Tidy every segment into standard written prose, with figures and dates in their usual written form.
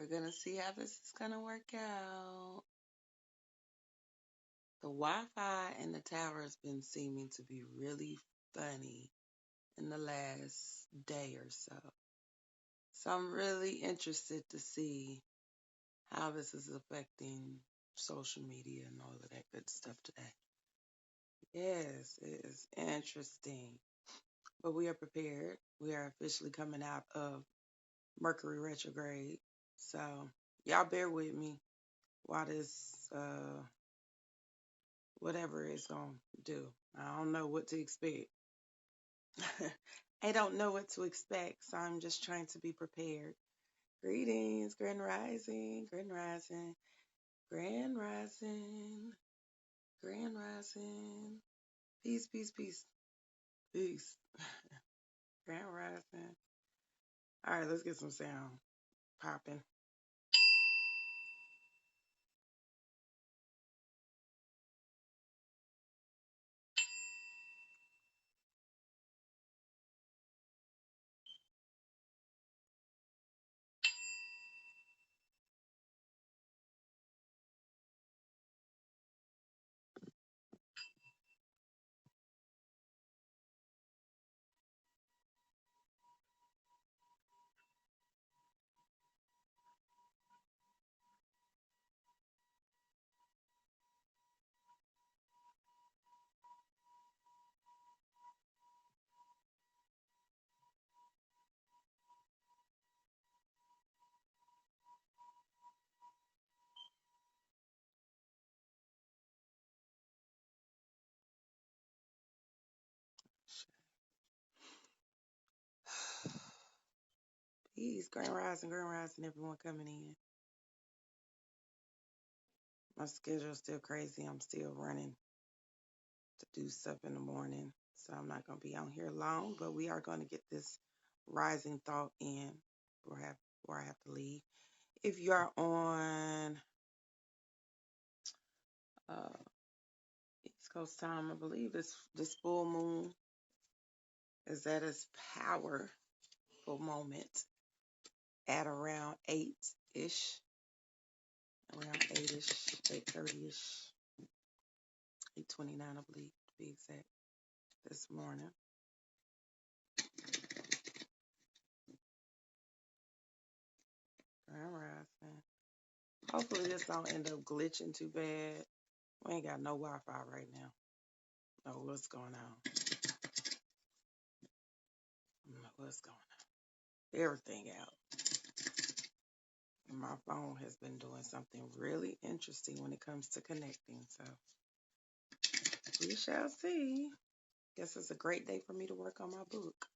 We're going to see how this is going to work out. The Wi-Fi in the tower has been seeming to be really funny in the last day or so. So I'm really interested to see how this is affecting social media and all of that good stuff today. Yes, it is interesting. But we are prepared. We are officially coming out of Mercury retrograde. So y'all bear with me while this whatever it's gonna do. I don't know what to expect. I don't know what to expect, so I'm just trying to be prepared. Greetings, Grand Rising, Grand Rising, Grand Rising, Grand Rising. Peace, peace, peace, peace. Grand Rising. All right, let's get some sound popping. Peace, Grand Rising, everyone coming in. My schedule's still crazy. I'm still running to do stuff in the morning. So I'm not going to be on here long, but we are going to get this rising thought in before I have to leave. If you are on uh, East Coast time, I believe this full moon is at its powerful moment at around 8-ish, around 8-ish, 8:30-ish, 8:29, I believe, to be exact, this morning. All right. Hopefully this don't end up glitching too bad. We ain't got no Wi-Fi right now. Oh, what's going on? I don't know what's going on. Everything out. And my phone has been doing something really interesting when it comes to connecting. So we shall see. Guess it's a great day for me to work on my book.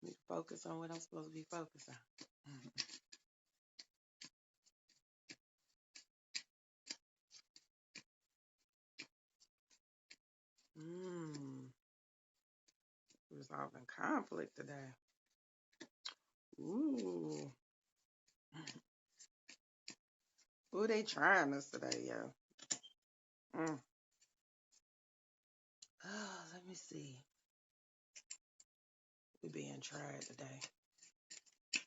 Me to focus on what I'm supposed to be focused on. Mm. Resolving conflict today. Ooh. Ooh, they trying us today, yo. Mm. Oh, let me see. We're being tried today.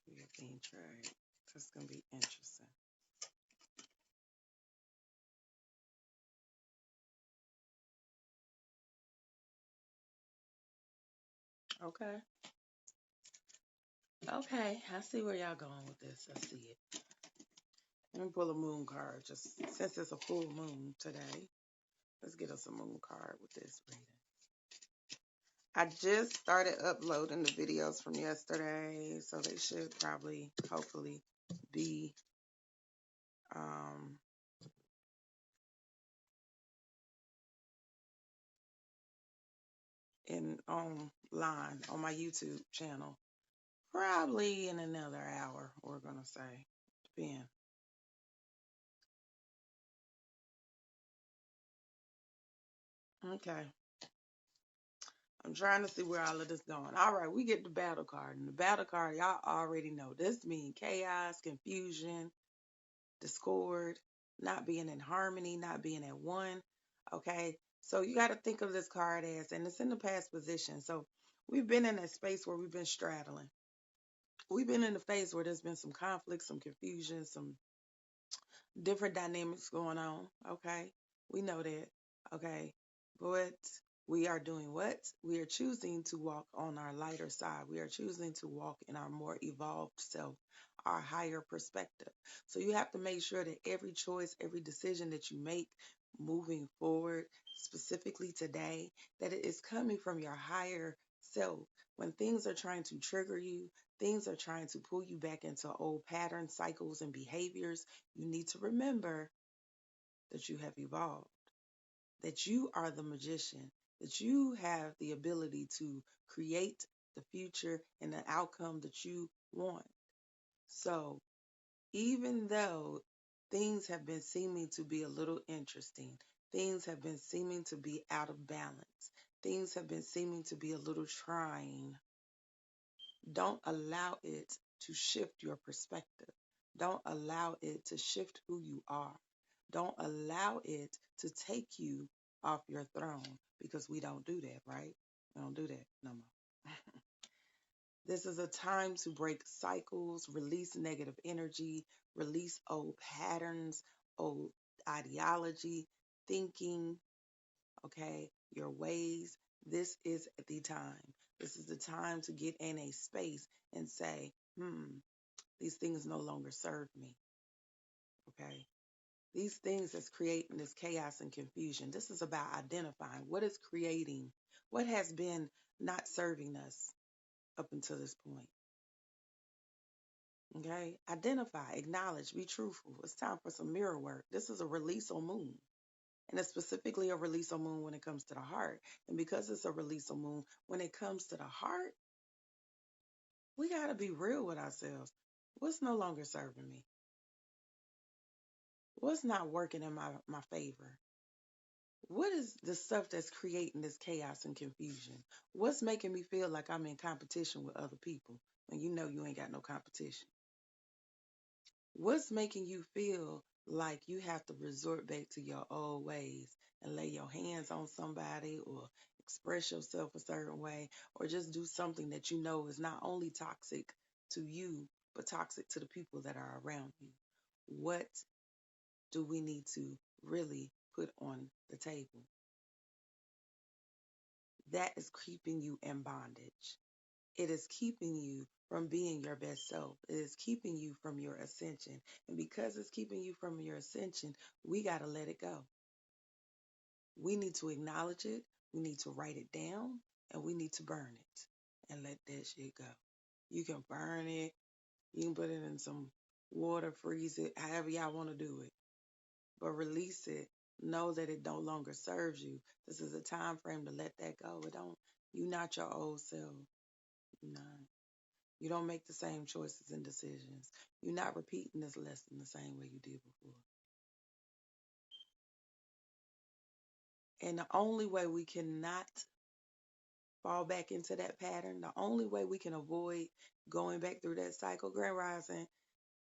We are being tried. That's going to be interesting. Okay. Okay. I see where y'all going with this. I see it. Let me pull a moon card just since it's a full moon today. Let's get us a moon card with this reading. I just started uploading the videos from yesterday, so they should probably, hopefully, be um, in online on my YouTube channel. Probably in another hour, we're gonna say. Depend. Okay. I'm trying to see where all of this going. All right, we get the battle card. And the battle card, y'all already know. This means chaos, confusion, discord, not being in harmony, not being at one. Okay. So you got to think of this card as, and it's in the past position. So we've been in a space where we've been straddling. We've been in a phase where there's been some conflict, some confusion, some different dynamics going on. Okay. We know that. Okay. But we are doing what? We are choosing to walk on our lighter side. We are choosing to walk in our more evolved self, our higher perspective. So you have to make sure that every choice, every decision that you make moving forward, specifically today, that it is coming from your higher self. When things are trying to trigger you, things are trying to pull you back into old patterns, cycles, and behaviors, you need to remember that you have evolved, that you are the magician, that you have the ability to create the future and the outcome that you want. So, even though things have been seeming to be a little interesting, things have been seeming to be out of balance, things have been seeming to be a little trying, don't allow it to shift your perspective. Don't allow it to shift who you are. Don't allow it to take you off your throne because we don't do that, right? We don't do that no more. This is a time to break cycles, release negative energy, release old patterns, old ideology, thinking, okay, your ways. This is the time. This is the time to get in a space and say, these things no longer serve me. Okay. These things that's creating this chaos and confusion. This is about identifying what is creating, what has been not serving us up until this point. Okay. Identify, acknowledge, be truthful. It's time for some mirror work. This is a release on moon. And it's specifically a release on moon when it comes to the heart. And because it's a release on moon, when it comes to the heart, we got to be real with ourselves. What's no longer serving me? What's not working in my favor? What is the stuff that's creating this chaos and confusion? What's making me feel like I'm in competition with other people when you know you ain't got no competition? What's making you feel like you have to resort back to your old ways and lay your hands on somebody or express yourself a certain way or just do something that you know is not only toxic to you, but toxic to the people that are around you? What do we need to really put on the table? That is keeping you in bondage. It is keeping you from being your best self. It is keeping you from your ascension. And because it's keeping you from your ascension, we got to let it go. We need to acknowledge it. We need to write it down and we need to burn it and let that shit go. You can burn it. You can put it in some water, freeze it, however y'all want to do it. But release it. Know that it no longer serves you. This is a time frame to let that go. It don't. You're not your old self. No. You don't make the same choices and decisions. You're not repeating this lesson the same way you did before. And the only way we cannot fall back into that pattern, the only way we can avoid going back through that cycle, Grand Rising,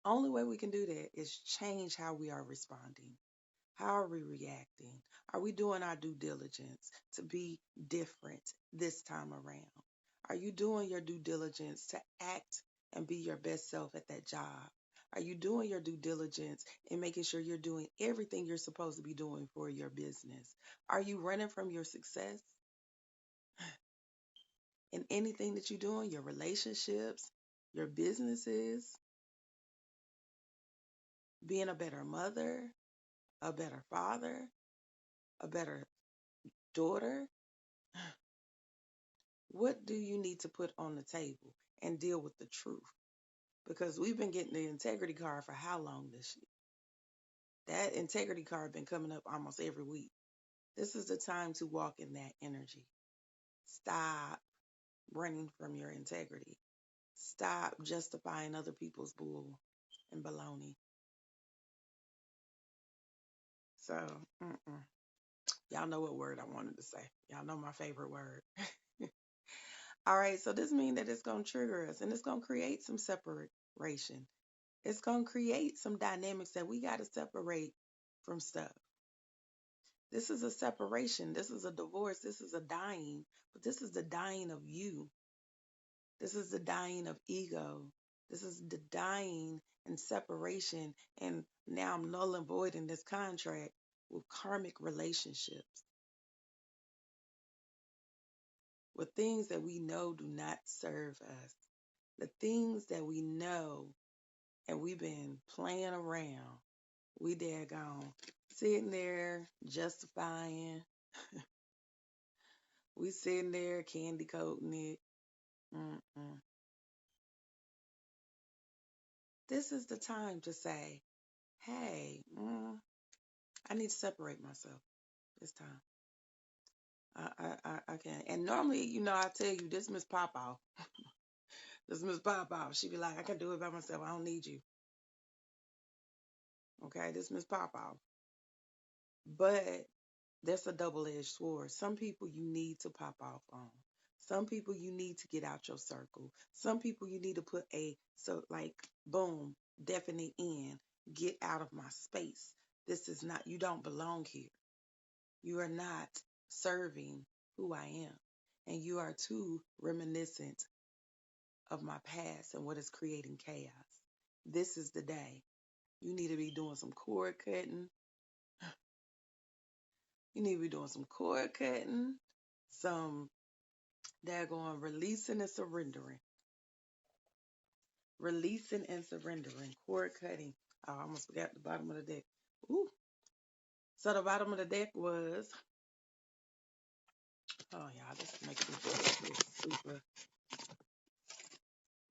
only way we can do that is change how we are responding. How are we reacting? Are we doing our due diligence to be different this time around? Are you doing your due diligence to act and be your best self at that job? Are you doing your due diligence and making sure you're doing everything you're supposed to be doing for your business? Are you running from your success in anything that you're doing, your relationships, your businesses, being a better mother, a better father, a better daughter? What do you need to put on the table and deal with the truth? Because we've been getting the integrity card for how long this year? That integrity card been coming up almost every week. This is the time to walk in that energy. Stop running from your integrity. Stop justifying other people's bull and baloney. So, y'all know what word I wanted to say. Y'all know my favorite word. All right, so this means that it's going to trigger us and it's going to create some separation. It's going to create some dynamics that we got to separate from stuff. This is a separation. This is a divorce. This is a dying. But this is the dying of you. This is the dying of ego. This is the dying and separation. And now I'm null and void in this contract with karmic relationships, with things that we know do not serve us. The things that we know and we've been playing around. We daggone sitting there justifying. We sitting there candy coating it. Mm-mm. This is the time to say, hey, I need to separate myself this time. I can't. And normally, I tell you, this Miss Pop Off. This Miss Pop Off. She be like, I can do it by myself. I don't need you. Okay, this Miss Pop Off. But that's a double-edged sword. Some people you need to pop off on. Some people you need to get out your circle. Some people you need to put like, boom, definite end. Get out of my space. This is not, you don't belong here. You are not serving who I am. And you are too reminiscent of my past and what is creating chaos. This is the day. You need to be doing some cord cutting. You need to be doing some cord cutting, some daggone releasing and surrendering. Releasing and surrendering. Cord cutting. Oh, I almost forgot the bottom of the deck. Ooh. So the bottom of the deck was, oh yeah, this is making me feel super.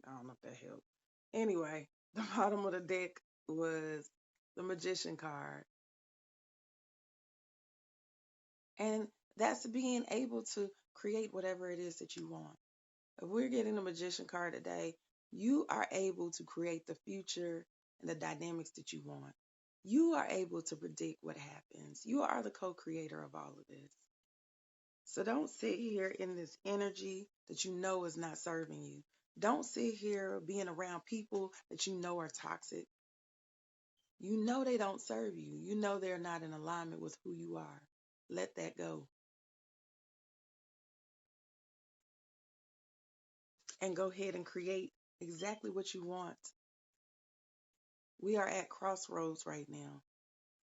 I don't know if that helped. Anyway, the bottom of the deck was the Magician card. And that's being able to create whatever it is that you want. If we're getting the Magician card today, you are able to create the future and the dynamics that you want. You are able to predict what happens. You are the co-creator of all of this. So don't sit here in this energy that you know is not serving you. Don't sit here being around people that you know are toxic. You know they don't serve you. You know they're not in alignment with who you are. Let that go. And go ahead and create exactly what you want. We are at crossroads right now.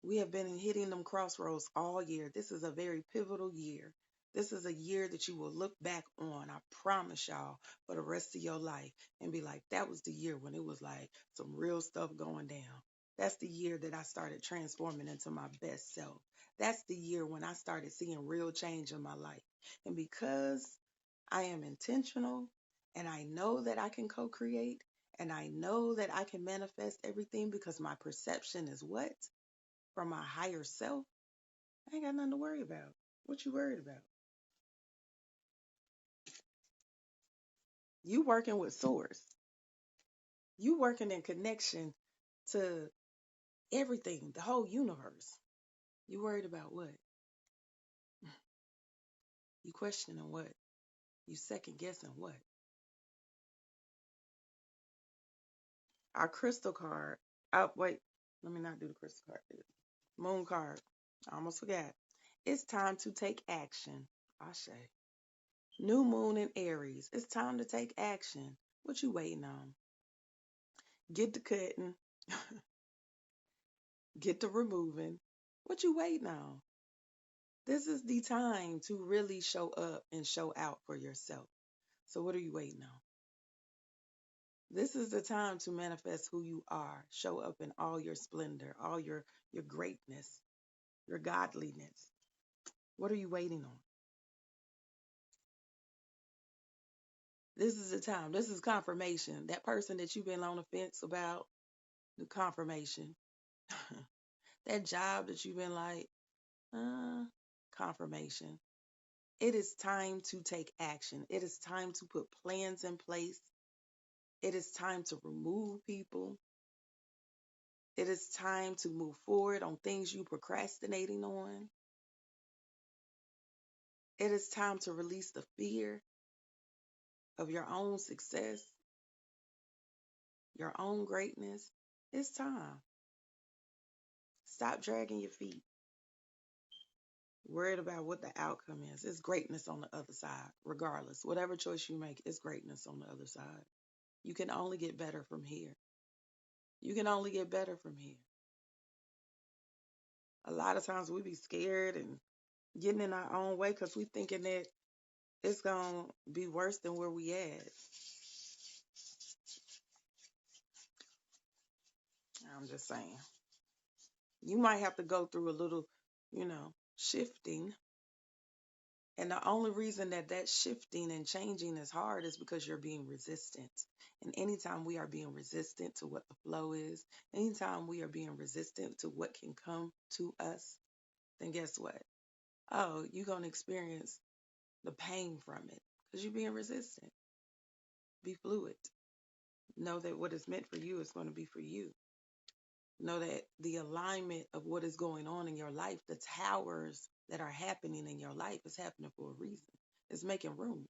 We have been hitting them crossroads all year. This is a very pivotal year. This is a year that you will look back on, I promise y'all, for the rest of your life and be like, that was the year when it was like some real stuff going down. That's the year that I started transforming into my best self. That's the year when I started seeing real change in my life. And because I am intentional and I know that I can co-create and I know that I can manifest everything because my perception is what? From my higher self, I ain't got nothing to worry about. What you worried about? You working with source. You working in connection to everything, the whole universe. You worried about what? You questioning what? You second guessing what? Our crystal card. Oh, wait. Let me not do the crystal card. Moon card. I almost forgot. It's time to take action. Ashe. New moon in Aries. It's time to take action. What you waiting on? Get the cutting. Get to removing. What you waiting on? This is the time to really show up and show out for yourself. So what are you waiting on? This is the time to manifest who you are. Show up in all your splendor, all your greatness, your godliness. What are you waiting on? This is the time. This is confirmation. That person that you've been on the fence about, the confirmation. That job that you've been like, confirmation. It is time to take action. It is time to put plans in place. It is time to remove people. It is time to move forward on things you procrastinating on. It is time to release the fear of your own success, your own greatness. It's time. Stop dragging your feet. Worried about what the outcome is. It's greatness on the other side, regardless. Whatever choice you make, it's greatness on the other side. You can only get better from here. You can only get better from here. A lot of times we be scared and getting in our own way because we thinking that it's going to be worse than where we at. I'm just saying. You might have to go through a little, shifting. And the only reason that shifting and changing is hard is because you're being resistant. And anytime we are being resistant to what the flow is, anytime we are being resistant to what can come to us, then guess what? Oh, you're going to experience the pain from it because you're being resistant. Be fluid. Know that what is meant for you is going to be for you. Know that the alignment of what is going on in your life, the towers that are happening in your life, is happening for a reason. It's making room.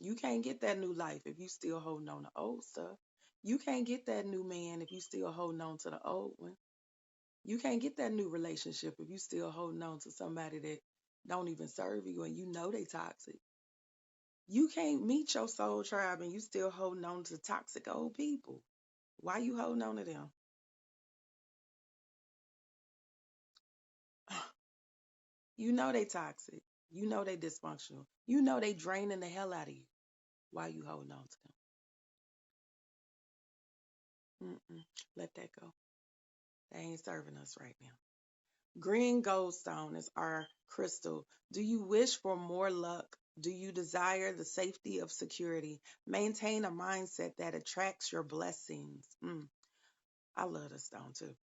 You can't get that new life if you still holding on to old stuff. You can't get that new man if you still holding on to the old one. You can't get that new relationship if you still holding on to somebody that don't even serve you and you know they toxic. You can't meet your soul tribe and you still holding on to toxic old people. Why you holding on to them? You know they toxic. You know they dysfunctional. You know they draining the hell out of you. Why you holding on to them? Let that go. They ain't serving us right now. Green goldstone is our crystal. Do you wish for more luck? Do you desire the safety of security? Maintain a mindset that attracts your blessings. I love this stone too.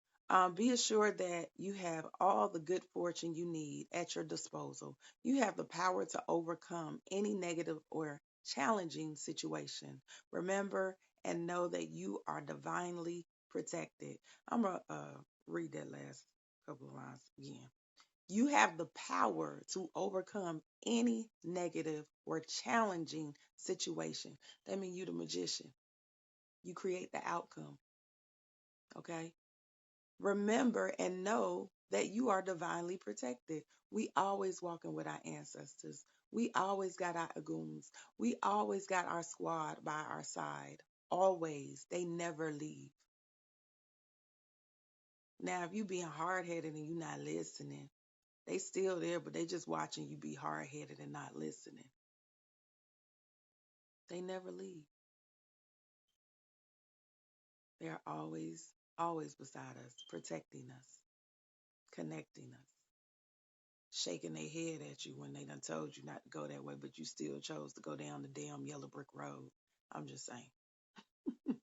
Be assured that you have all the good fortune you need at your disposal. You have the power to overcome any negative or challenging situation. Remember and know that you are divinely protected. I'm going to read that last couple of lines again. You have the power to overcome any negative or challenging situation. That means you're the magician. You create the outcome. Okay? Remember and know that you are divinely protected. We always walking with our ancestors. We always got our agoons. We always got our squad by our side. Always. They never leave. Now, if you being hard-headed and you not listening, they still there, but they just watching you be hard-headed and not listening. They never leave. They're always, always beside us, protecting us, connecting us, shaking their head at you when they done told you not to go that way, but you still chose to go down the damn yellow brick road. I'm just saying.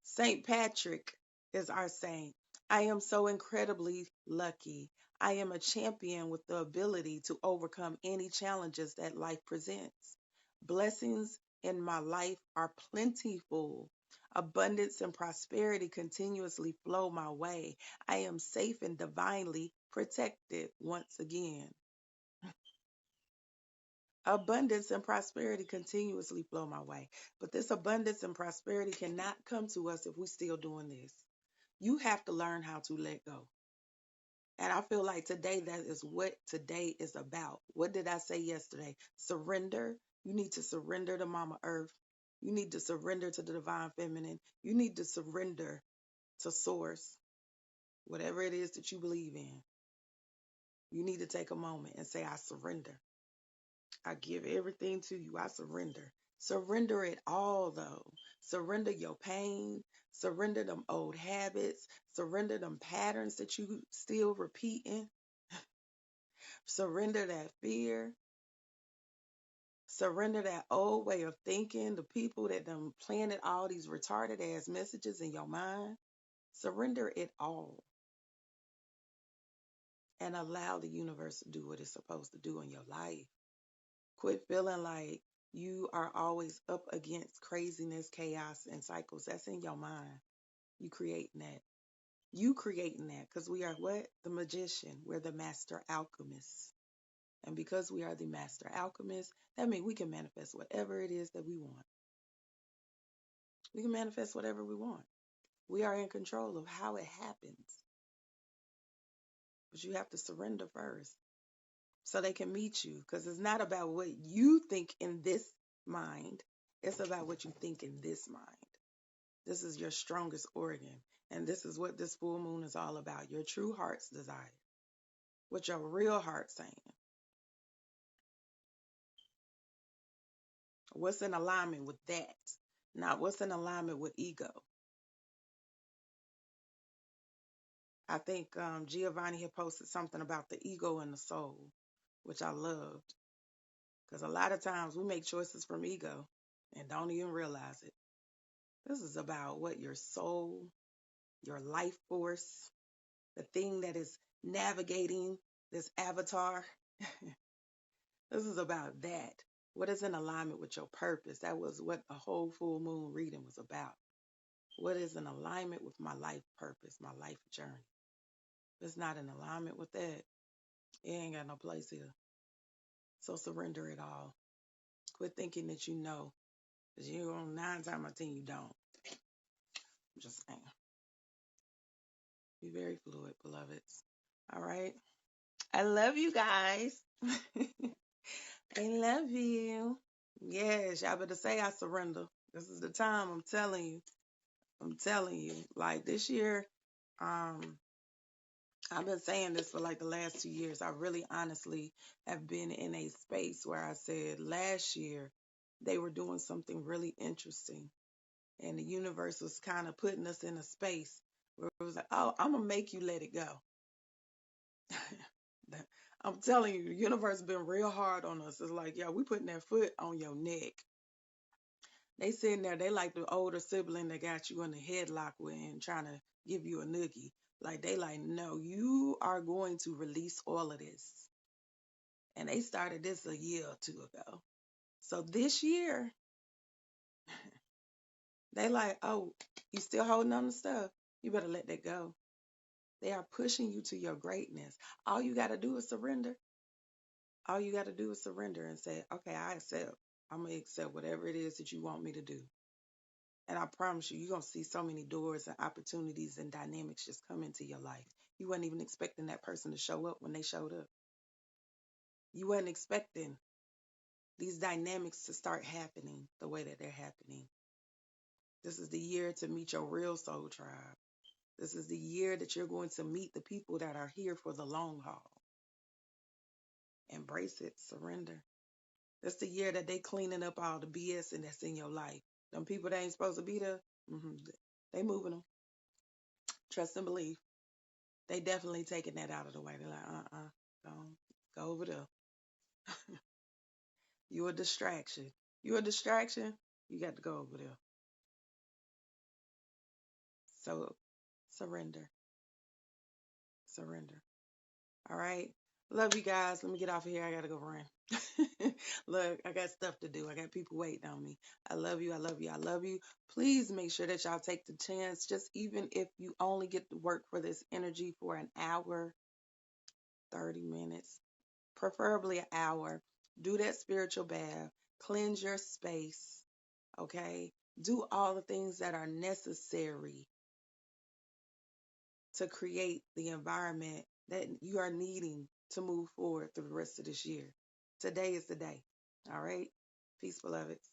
St. Patrick is our saint. I am so incredibly lucky. I am a champion with the ability to overcome any challenges that life presents. Blessings in my life are plentiful. Abundance and prosperity continuously flow my way. I am safe and divinely protected once again. Abundance and prosperity continuously flow my way. But this abundance and prosperity cannot come to us if we're still doing this. You have to learn how to let go. And I feel like today that is what today is about. What did I say yesterday? Surrender. You need to surrender to Mama Earth. You need to surrender to the divine feminine. You need to surrender to source, whatever it is that you believe in. You need to take a moment and say, I surrender. I give everything to you. I surrender. Surrender it all, though. Surrender your pain. Surrender them old habits. Surrender them patterns that you still repeating. Surrender that fear. Surrender that old way of thinking. The people that done planted all these retarded ass messages in your mind. Surrender it all. And allow the universe to do what it's supposed to do in your life. Quit feeling like you are always up against craziness, chaos, and cycles. That's in your mind. You creating that. You creating that because we are what? The magician. We're the master alchemists. And because we are the master alchemists, that means we can manifest whatever it is that we want. We can manifest whatever we want. We are in control of how it happens. But you have to surrender first so they can meet you because it's not about what you think in this mind. It's about what you think in this mind. This is your strongest organ. And this is what this full moon is all about. Your true heart's desire. What your real heart's saying. What's in alignment with that? Not what's in alignment with ego. I think Giovanni had posted something about the ego and the soul, which I loved. Because a lot of times we make choices from ego and don't even realize it. This is about what your soul, your life force, the thing that is navigating this avatar. This is about that. What is in alignment with your purpose? That was what the whole full moon reading was about. What is in alignment with my life purpose, my life journey? If it's not in alignment with that, it ain't got no place here. So surrender it all. Quit thinking that you know. Because you don't, 9 times out of 10, you don't. I'm just saying. Be very fluid, beloveds. All right. I love you guys. I love you. Yes, y'all better say I surrender. This is the time. I'm telling you. I'm telling you. Like this year, I've been saying this for like the last 2 years. I really honestly have been in a space where I said last year they were doing something really interesting. And the universe was kind of putting us in a space where it was like, oh, I'm going to make you let it go. I'm telling you, the universe has been real hard on us. It's like, yeah, we putting that foot on your neck. They sitting there, they like the older sibling that got you in the headlock with and trying to give you a noogie. Like they like, no, you are going to release all of this. And they started this a year or two ago. So this year, they like, oh, you still holding on to stuff? You better let that go. They are pushing you to your greatness. All you got to do is surrender. All you got to do is surrender and say, okay, I accept. I'm going to accept whatever it is that you want me to do. And I promise you, you're going to see so many doors and opportunities and dynamics just come into your life. You weren't even expecting that person to show up when they showed up. You weren't expecting these dynamics to start happening the way that they're happening. This is the year to meet your real soul tribe. This is the year that you're going to meet the people that are here for the long haul. Embrace it. Surrender. That's the year that they cleaning up all the BS and that's in your life. Them people that ain't supposed to be there, they moving them. Trust and believe. They definitely taking that out of the way. They're like, go over there. You a distraction. You a distraction, you got to go over there. So surrender. Surrender. All right. Love you guys. Let me get off of here. I gotta go run. Look, I got stuff to do. I got people waiting on me. I love you. I love you. I love you. Please make sure that y'all take the chance, just even if you only get to work for this energy for an hour, 30 minutes, preferably an hour. Do that spiritual bath. Cleanse your space. Okay. Do all the things that are necessary to create the environment that you are needing to move forward through the rest of this year. Today is the day. All right. Peace, beloveds.